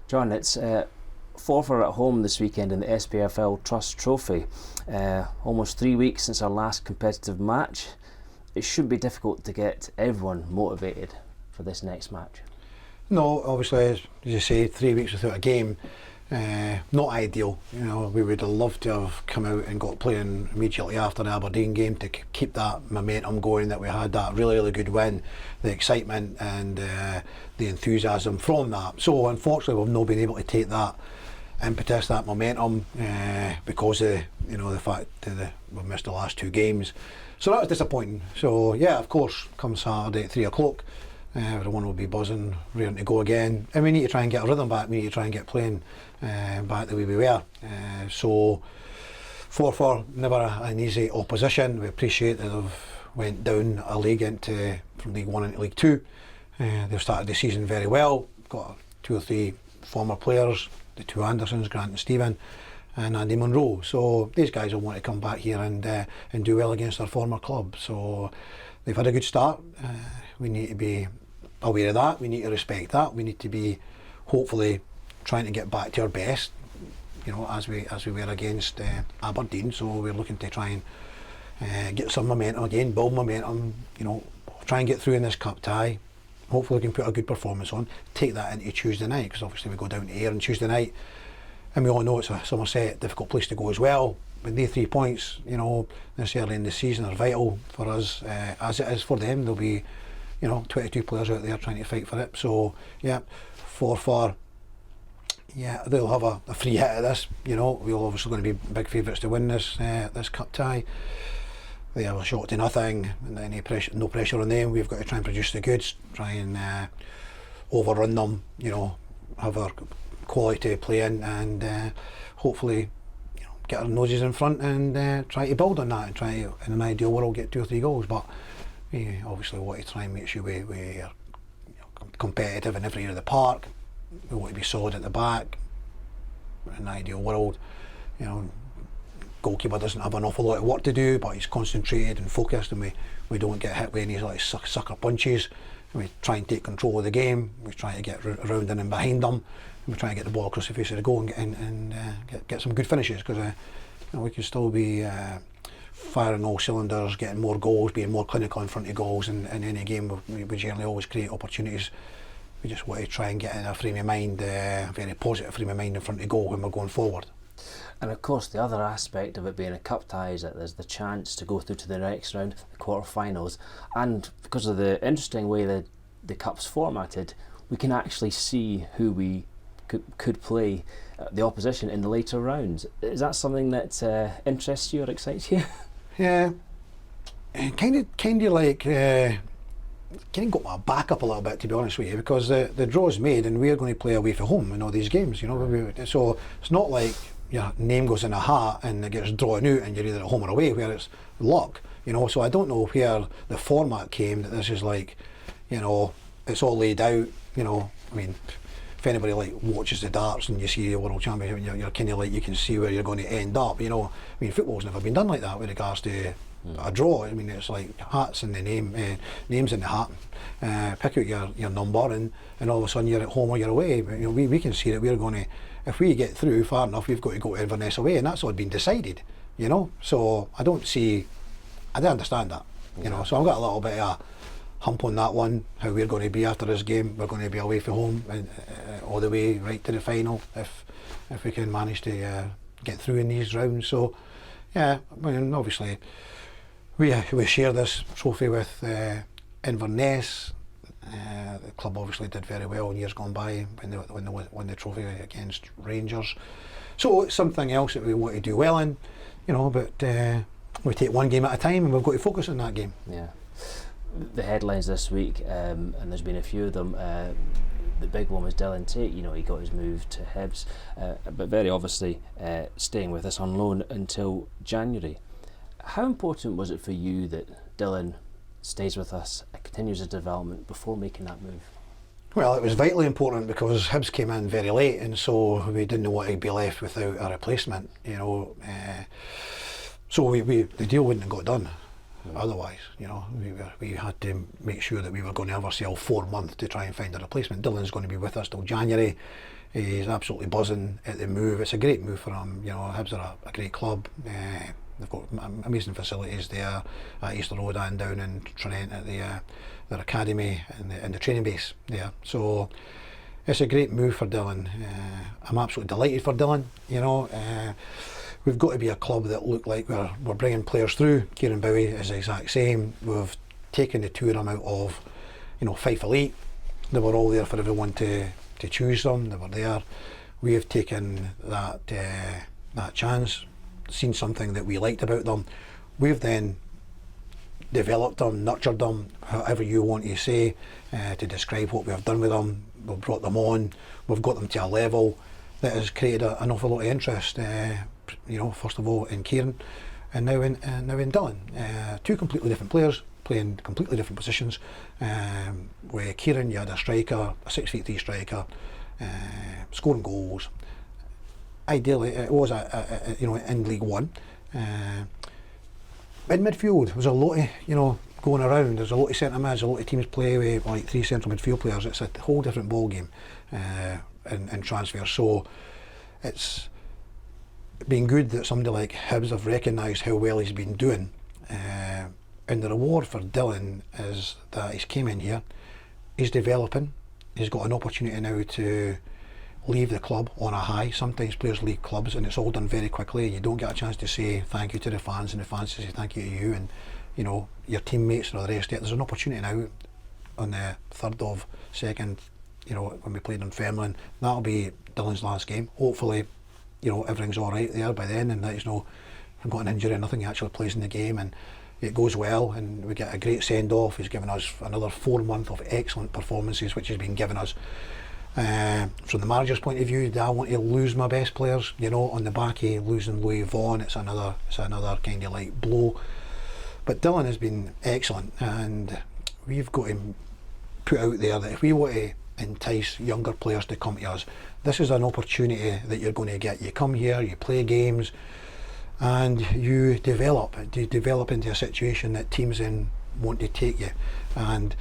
John, it's Forfar at home this weekend in the SPFL Trust Trophy. Almost 3 weeks since our last competitive match. It should be difficult to get everyone motivated for this next match. No, obviously, as you say, 3 weeks without a game, not ideal. You know, we would have loved to have come out and got playing immediately after the Aberdeen game to keep that momentum going, that we had that really good win, the excitement and the enthusiasm from that. So unfortunately we've not been able to take that impetus, that momentum, because of the fact that we've missed the last 2 games. So that was disappointing. So yeah, of course, come Saturday at 3 o'clock, everyone will be buzzing, ready to go again, and we need to try and get a rhythm back. We need to try and get playing back the way we were. So Forfar, never an easy opposition. We appreciate that they've went down a league from League 1 into League 2. They've started the season very well. Got 2 or 3 former players, the 2 Andersons, Grant and Stephen, and Andy Munro. So these guys will want to come back here and do well against their former club. So they've had a good start. We need to be aware of that. We need to respect that. We need to be hopefully trying to get back to our best, as we were against Aberdeen. So we're looking to try and get some momentum again, build momentum. Try and get through in this cup tie. Hopefully we can put a good performance on. Take that into Tuesday night, because obviously we go down to Ayr on Tuesday night, and we all know it's a Somerset difficult place to go as well. But these 3 points, this early in the season, are vital for us, as it is for them. There'll be 22 players out there trying to fight for it. So yeah, Forfar, yeah, they'll have a free hit at this. We're obviously going to be big favourites to win this cup tie. They have a shot to nothing, and no pressure on them. We've got to try and produce the goods, try and overrun them, have our quality play in, and hopefully get our noses in front and try to build on that, and try to, in an ideal world, get 2 or 3 goals. But we obviously want to try and make sure we are competitive in every area of the park. We want to be solid at the back. In an ideal world, goalkeeper doesn't have an awful lot of work to do, but he's concentrated and focused, and we don't get hit with any like sucker punches. We try and take control of the game. We try to get around in and behind them, and we try and get the ball across the face of the goal and get some good finishes, because we can still be firing all cylinders, getting more goals, being more clinical in front of goals. And in any game we generally always create opportunities. We just want to try and get in a frame of mind, a very positive frame of mind in front of goal when we're going forward. And of course, the other aspect of it being a cup tie is that there's the chance to go through to the next round, the quarter-finals, and because of the interesting way that the cup's formatted, we can actually see who we could play the opposition in the later rounds. Is that something that interests you or excites you? Yeah, kind of like got my back up a little bit, to be honest with you, because the draw's made and we're going to play away from home in all these games. So it's not like your name goes in a hat and it gets drawn out and you're either at home or away, where it's luck. So I don't know where the format came, that this is like, it's all laid out. If anybody watches the darts and you see the World Championship, you're kind of like, you can see where you're going to end up. Football's never been done like that with regards to a draw. It's like hats in the names in the hat. Pick out your number, and all of a sudden you're at home or you're away. We can see that we're going to, if we get through far enough, we've got to go to Inverness away, and that's all been decided. So I don't understand that. So I've got a little bit of a hump on that one, how we're going to be after this game. We're going to be away from home and all the way right to the final if we can manage to get through in these rounds. So yeah, obviously we share this trophy with Inverness. The club obviously did very well in years gone by when they won the trophy against Rangers. So it's something else that we want to do well in, but we take one game at a time, and we've got to focus on that game. Yeah. The headlines this week, and there's been a few of them. The big one was Dylan Tait. He got his move to Hibs, but very obviously staying with us on loan until January. How important was it for you that Dylan stays with us, continues his development before making that move? Well, it was vitally important, because Hibs came in very late, and so we didn't want to be left without a replacement. So the deal wouldn't have got done Otherwise, we had to make sure that we were going to have ourselves 4 months to try and find a replacement. Dylan's going to be with us till January. He's absolutely buzzing at the move. It's a great move for him. Hibs are a great club. They've got amazing facilities there at Easter Road and down in Trent at their academy and the training base there. So it's a great move for Dylan. I'm absolutely delighted for Dylan. We've got to be a club that look like we're bringing players through. Kieran Bowie is the exact same. We've taken the two of them out of, Fife Elite. They were all there for everyone to choose them. They were there. We have taken that chance, seen something that we liked about them. We've then developed them, nurtured them, however you want to say, to describe what we have done with them. We've brought them on. We've got them to a level that has created an awful lot of interest. First of all in Kieran, and now in Dylan. Two completely different players playing completely different positions. Where Kieran, you had a striker, a 6'3" striker, scoring goals. Ideally, it was in League One. In midfield, there was a lot of going around. There's a lot of centre mids. A lot of teams play with like 3 central midfield players. It's a whole different ball game in transfer. So it's been good that somebody like Hibs have recognised how well he's been doing, and the reward for Dylan is that he's came in here, he's developing, he's got an opportunity now to leave the club on a high. Sometimes players leave clubs and it's all done very quickly. You don't get a chance to say thank you to the fans, and the fans to say thank you to you and your teammates and all the rest of it. There's an opportunity now on the 3rd of 2nd, when we played in Fairmont. That'll be Dylan's last game. Hopefully everything's all right there by then, and that he's not got an injury or nothing. He actually plays in the game and it goes well, and we get a great send off. He's given us another 4 months of excellent performances, which has been given us. From the manager's point of view, do I want to lose my best players? On the back of losing Louis Vaughan, it's another kind of like blow. But Dylan has been excellent, and we've got to put out there that if we want to entice younger players to come to us, this is an opportunity that you're going to get. You come here, you play games, and you develop into a situation that teams then want to take you, and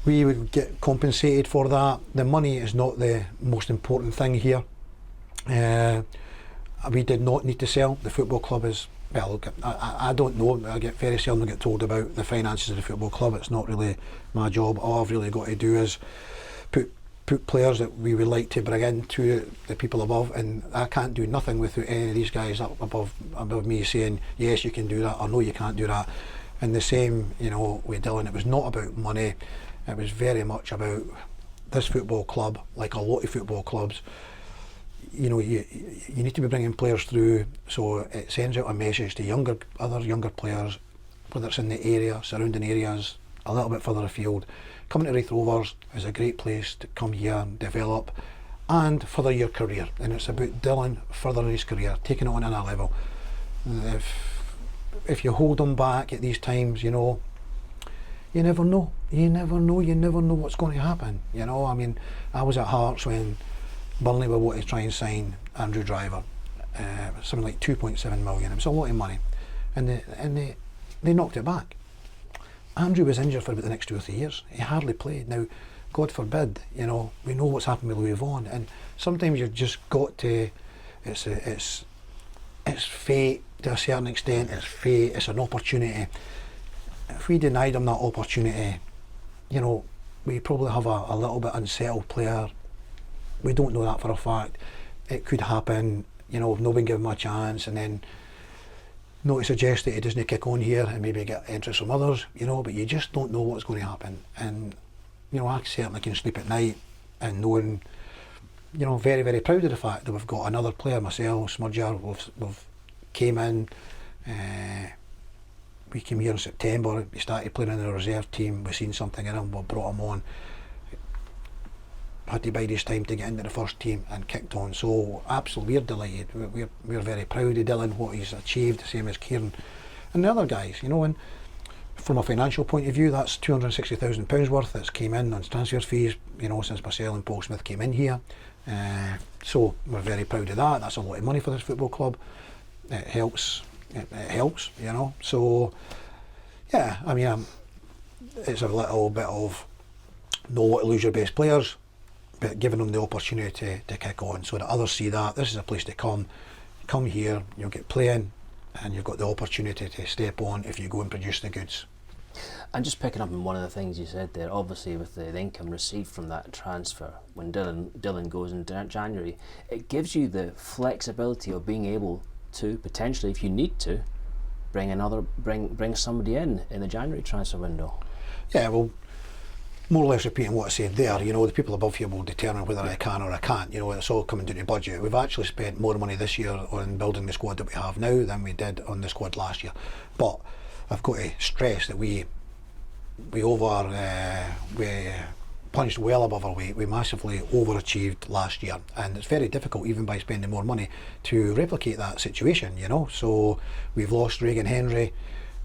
we would get compensated for that. The money is not the most important thing here. We did not need to sell. The football club is, well, I don't know. I get very seldom get told about the finances of the football club. It's not really my job. All I've really got to do is put players that we would like to bring in to the people above, and I can't do nothing without any of these guys up above me saying yes you can do that or no you can't do that. And the same with Dylan, it was not about money. It was very much about this football club, like a lot of football clubs. You need to be bringing players through, so it sends out a message to other younger players, whether it's in the area, surrounding areas, a little bit further afield. Coming to Raith Rovers is a great place to come here and develop and further your career. And it's about Dylan furthering his career, taking it on another level. If you hold him back at these times, you never know. You never know what's going to happen. I was at Hearts when Burnley were wanting to try and sign Andrew Driver, something like 2.7 million. It was a lot of money, and they knocked it back. Andrew was injured for about the next 2 or 3 years. He hardly played. Now, God forbid, we know what's happened with Louis Vaughan, and sometimes you've just got to. It's fate to a certain extent. It's fate. It's an opportunity. If we denied him that opportunity, we probably have a little bit unsettled player. We don't know that for a fact. It could happen. We've not been given him a chance, and then not to suggest that he doesn't kick on here and maybe get interest from others, but you just don't know what's going to happen. And I certainly can sleep at night and knowing, very, very proud of the fact that we've got another player, myself, Smudger. We've came in. We came here in September. We started playing in the reserve team. We've seen something in him. We brought him on. Had to bide his time to get into the first team and kicked on. So absolutely, we're delighted. We're very proud of Dylan, what he's achieved, the same as Kieran and the other guys. And from a financial point of view, that's £260,000 worth that's came in on transfer fees. Since Marcel and Paul Smith came in here. So we're very proud of that. That's a lot of money for this football club. It helps. It helps. So Yeah, I mean, it's a little bit of know what to lose your best players, but giving them the opportunity to kick on so that others see that this is a place to come here, you'll get playing, and you've got the opportunity to step on if you go and produce the goods. And just picking up on one of the things you said there, obviously with the income received from that transfer, when Dylan goes in January, it gives you the flexibility of being able to potentially, if you need to, bring somebody in the January transfer window. Yeah, well, more or less repeating what I said there, you know, the people above here will determine whether I can or I can't. You know, it's all coming down to budget. We've actually spent more money this year on building the squad that we have now than we did on the squad last year. But I've got to stress that we punched well above our weight. We massively overachieved last year, and it's very difficult, even by spending more money, to replicate that situation, you know. So we've lost Regan Henry,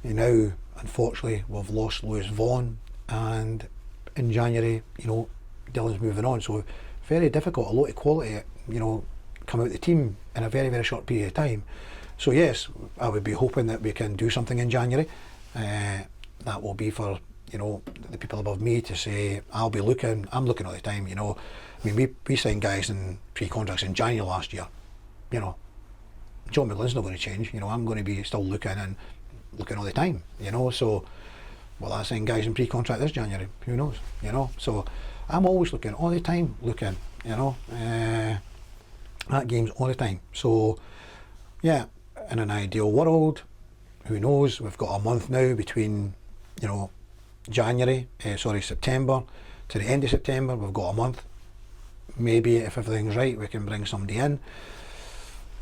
now unfortunately we've lost Lewis Vaughan, and in January, you know, Dylan's moving on, so very difficult. A lot of quality, you know, come out of the team in a very, very short period of time. So yes, I would be hoping that we can do something in January. That will be for, you know, the people above me to say, I'm looking all the time, you know. I mean, we signed guys in pre-contracts in January last year, you know. John McGlynn's not going to change, you know. I'm going to be still looking all the time, you know. So will I sign guys in pre-contract this January? Who knows, you know. So I'm always looking all the time, you know, at games all the time. So yeah, in an ideal world, who knows, we've got a month now between, you know, September to the end of September. We've got a month. Maybe if everything's right, we can bring somebody in,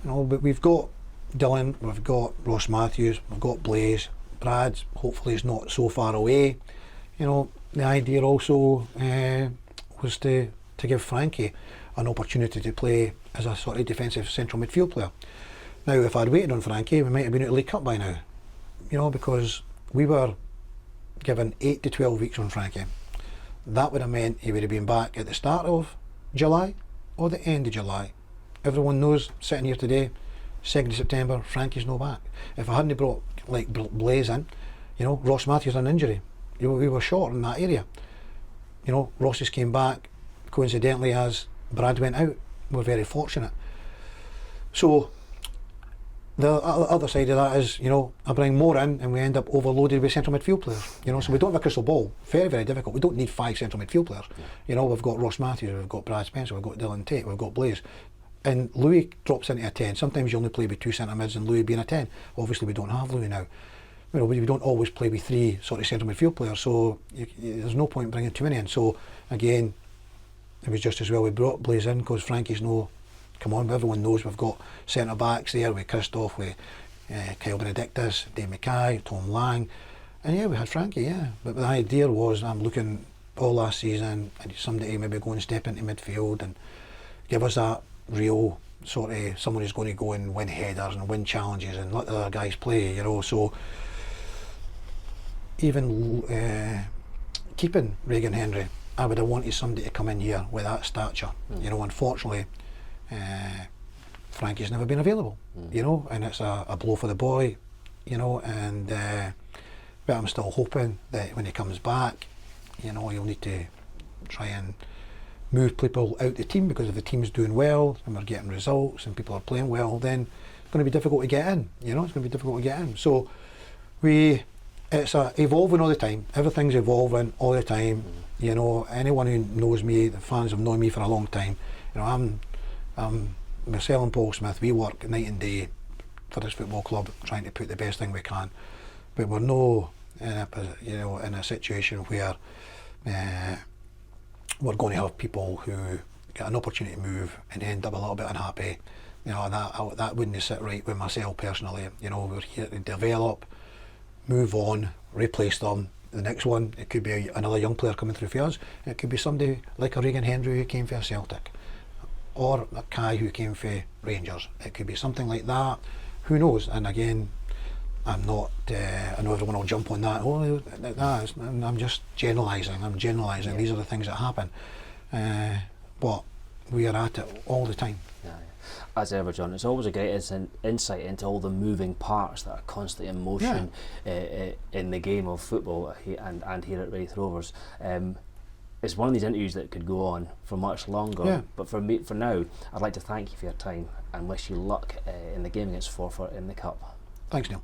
you know. But we've got Dylan, we've got Ross Matthews, we've got Blaze. Brad hopefully is not so far away. You know, the idea also was to give Frankie an opportunity to play as a sort of defensive central midfield player. Now, if I'd waited on Frankie, we might have been at the League Cup by now, you know, because we were given 8 to 12 weeks on Frankie. That would have meant he would have been back at the start of July or the end of July. Everyone knows, sitting here today, 2nd of September, Frankie's no back. If I hadn't brought like Blaze in, you know, Ross Matthews had an injury. You know, we were short in that area. You know, Ross just came back coincidentally as Brad went out. We're very fortunate. So the other side of that is, you know, I bring more in and we end up overloaded with central midfield players. You know, so we don't have a crystal ball. Very, very difficult. We don't need 5 central midfield players. Yeah. You know, we've got Ross Matthews, we've got Brad Spencer, we've got Dylan Tait, we've got Blaze. And Louis drops into a 10. Sometimes you only play with 2 centre mids and Louis being a 10. Obviously we don't have Louis now. You know, we don't always play with 3 sort of central midfield players, so there's no point bringing too many in. So again, it was just as well we brought Blaze in, because Frankie's no, come on, everyone knows we've got centre backs there with Christoph, with Kyle Benedictus, Dave Mackay, Tom Lang, and yeah, we had Frankie, yeah. But the idea was, I'm looking all last season, and somebody maybe go and step into midfield and give us that real sort of someone who's going to go and win headers and win challenges and let the other guys play, you know. So even keeping Regan Henry, I would have wanted somebody to come in here with that stature. You know, unfortunately Frankie's never been available, you know, and it's a blow for the boy, you know. And but I'm still hoping that when he comes back, you know, he'll need to try and move people out the team, because if the team's doing well and we're getting results and people are playing well, then it's going to be difficult to get in, you know. It's going to be difficult to get in. So it's evolving all the time. Everything's evolving all the time. You know, anyone who knows me, the fans have known me for a long time, you know, I'm myself and Paul Smith, we work night and day for this football club trying to put the best thing we can, but we're no in a situation where we're going to have people who get an opportunity to move and end up a little bit unhappy. You know, that wouldn't sit right with myself personally. You know, we're here to develop, move on, replace them. The next one, it could be another young player coming through for us. It could be somebody like a Regan Henry who came for Celtic, or a Kai who came for Rangers. It could be something like that. Who knows? And again, I'm not, I know everyone will jump on that. Oh, I'm just generalising. I'm generalising. Yeah. These are the things that happen. But we are at it all the time. Yeah. As ever, John, it's always a great insight into all the moving parts that are constantly in motion in the game of football and here at Raith Rovers. It's one of these interviews that could go on for much longer, but for now, I'd like to thank you for your time and wish you luck in the game against Forfar in the Cup. Thanks, Neil.